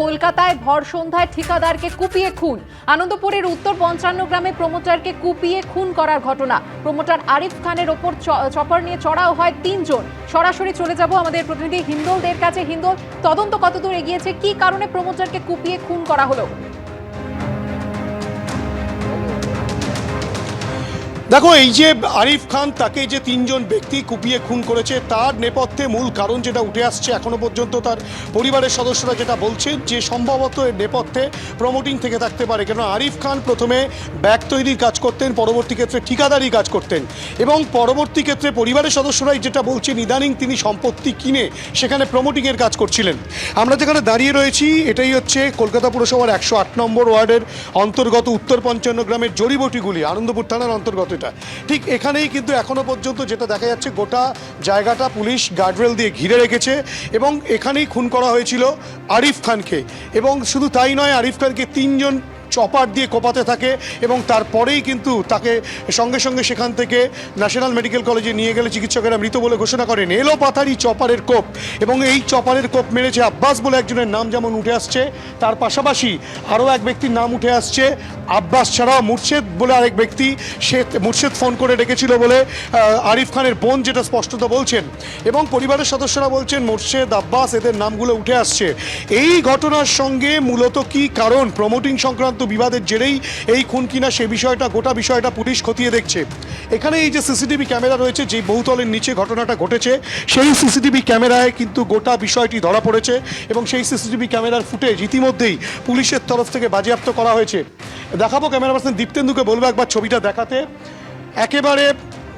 কলকাতায় ভর সন্ধ্যায় ঠিকাদারকে কুপিয়ে খুন। আনন্দপুরের উত্তর 55 গ্রামে প্রমোটারকে কুপিয়ে খুন করার ঘটনা। প্রমোটার আরিফ খানের ওপর চপার নিয়ে চড়াও হয় 3 জন। সরাসরি চলে যাব আমাদের প্রতিনিধি হিন্দোলদের কাছে। হিন্দোল, তদন্ত কতদূর এগিয়েছে? কি কারণে প্রমোটারকে কুপিয়ে খুন করা হলো? দেখো, এই যে আরিফ খান, তাকে যে 3 জন ব্যক্তি কুপিয়ে খুন করেছে, তার নেপথ্যে মূল কারণ যেটা উঠে আসছে এখনো পর্যন্ত তার পরিবারের সদস্যরা যেটা বলছেন যে সম্ভবত এর নেপথ্যে প্রমোটিং থেকে থাকতে পারে। কেন আরিফ খান প্রথমে ব্যাগ তৈরির কাজ করতেন, পরবর্তী ক্ষেত্রে ঠিকাদারি কাজ করতেন এবং পরবর্তী ক্ষেত্রে পরিবারের সদস্যরাই যেটা বলছেন ইদানিং তিনি সম্পত্তি কিনে সেখানে প্রমোটিংয়ের কাজ করছিলেন। আমরা যেখানে দাঁড়িয়ে রয়েছি এটাই হচ্ছে কলকাতা পুরসভার 108 নম্বর ওয়ার্ডের অন্তর্গত উত্তর 55 গ্রামের জড়িবটিগুলি, আনন্দপুর থানার অন্তর্গত। ঠিক এখানেই কিন্তু এখনো পর্যন্ত যেটা দেখা যাচ্ছে গোটা জায়গাটা পুলিশ গার্ডরেল দিয়ে ঘিরে রেখেছে এবং এখানেই খুন করা হয়েছিল আরিফ খানকে। এবং শুধু তাই নয়, আরিফ খানকে 3 জন চপার দিয়ে কোপাতে থাকে এবং তারপরেই কিন্তু তাকে সঙ্গে সঙ্গে সেখান থেকে ন্যাশনাল মেডিকেল কলেজে নিয়ে গেলে চিকিৎসকেরা মৃত বলে ঘোষণা করেন। এলো পাথারি চপারের কোপ এবং এই চপারের কোপ মেরেছে আব্বাস বলে একজনের নাম যেমন উঠে আসছে, তার পাশাপাশি আরও এক ব্যক্তির নাম উঠে আসছে। আব্বাস ছাড়াও মুর্শেদ বলে আরেক ব্যক্তি, সে মুর্শেদ ফোন করে ডেকেছিল বলে আরিফ খানের বোন যেটা স্পষ্টত বলছেন এবং পরিবারের সদস্যরা বলছেন মুর্শেদ, আব্বাস এদের নামগুলো উঠে আসছে। এই ঘটনার সঙ্গে মূলত কি কারণ, প্রমোটিং সংক্রান্ত বিবাদের জেরেই এই খুন কিনা সে বিষয়টা, গোটা বিষয়টা পুলিশ খতিয়ে দেখছে। এখানে এই যে সিসিটিভি ক্যামেরা রয়েছে, যে বহুতলের নিচে ঘটনাটা ঘটেছে, সেই সিসিটিভি ক্যামেরায় কিন্তু গোটা বিষয়টি ধরা পড়েছে এবং সেই সিসিটিভি ক্যামেরার ফুটেজ ইতিমধ্যেই পুলিশের তরফ থেকে বাজেয়াপ্ত করা হয়েছে। দেখাবো, ক্যামেরা পার্সন দীপ্তেন্দুকে বলবো একবার ছবিটা দেখাতে। একেবারে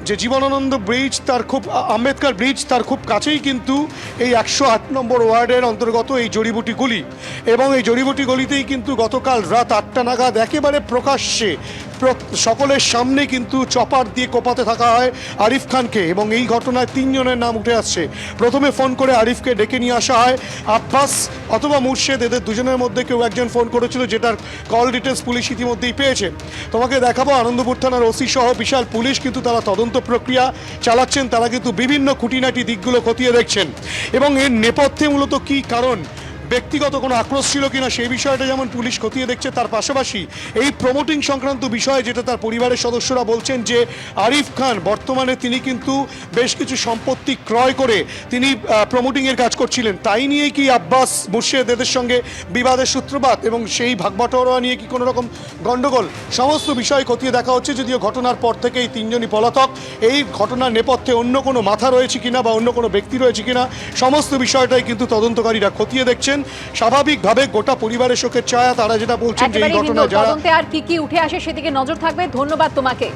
যে জীবনানন্দ ব্রিজ, তার খুব আম্বেদকর ব্রিজ, তার খুব কাছেই কিন্তু এই 108 নম্বর ওয়ার্ডের অন্তর্গত এই জড়িবুটি গলি এবং এই জড়িবুটি গলিতেই কিন্তু গতকাল রাত 8টা নাগাদ একেবারে প্রকাশ্যে সকলের সামনে কিন্তু চপার দিয়ে কোপাতে থাকা হয় আরিফ খানকে এবং এই ঘটনায় 3 জনের নাম উঠে আসছে। প্রথমে ফোন করে আরিফকে ডেকে নিয়ে আসা হয় আব্বাস অথবা মুর্শেদ, এদের দুজনের মধ্যে কেউ একজন ফোন করেছিল, যেটার কল ডিটেলস পুলিশ ইতিমধ্যেই পেয়েছে। তোমাকে দেখাবো আনন্দপুর থানার ওসি সহ বিশাল পুলিশ কিন্তু তারা তদন্ত প্রক্রিয়া চালাচ্ছেন, তারা কিন্তু বিভিন্ন খুঁটিনাটি দিকগুলো খতিয়ে দেখছেন এবং এর নেপথ্যে মূলত কী কারণ, ব্যক্তিগত কোনো আক্রোশ ছিল কিনা সেই বিষয়টা যেমন পুলিশ খতিয়ে দেখছে, তার পাশাপাশি এই প্রমোটিং সংক্রান্ত বিষয়ে যেটা তার পরিবারের সদস্যরা বলছেন যে আরিফ খান বর্তমানে তিনি কিন্তু বেশ কিছু সম্পত্তি ক্রয় করে তিনি প্রমোটিংয়ের কাজ করছিলেন, তাই নিয়েই কি আব্বাস, মুর্শেদ এদের সঙ্গে বিবাদের সূত্রপাত এবং সেই ভাগবাটোয়ারা নিয়ে কি কোনো রকম গণ্ডগোল, সমস্ত বিষয় খতিয়ে দেখা হচ্ছে। যদিও ঘটনার পর থেকে এই 3 জনই পলাতক, এই ঘটনার নেপথ্যে অন্য কোনো মাথা রয়েছে কিনা বা অন্য কোনো ব্যক্তি রয়েছে কিনা সমস্ত বিষয়টাই কিন্তু তদন্তকারীরা খতিয়ে দেখছেন। স্বাভাবিকভাবে গোটা পরিবারের শোকের ছায়া, তারা যেটা বলছেন যে এই ঘটনা যারা তদন্তে আর কি কি উঠে আসে সেদিকে নজর থাকবে। ধন্যবাদ তোমাকে।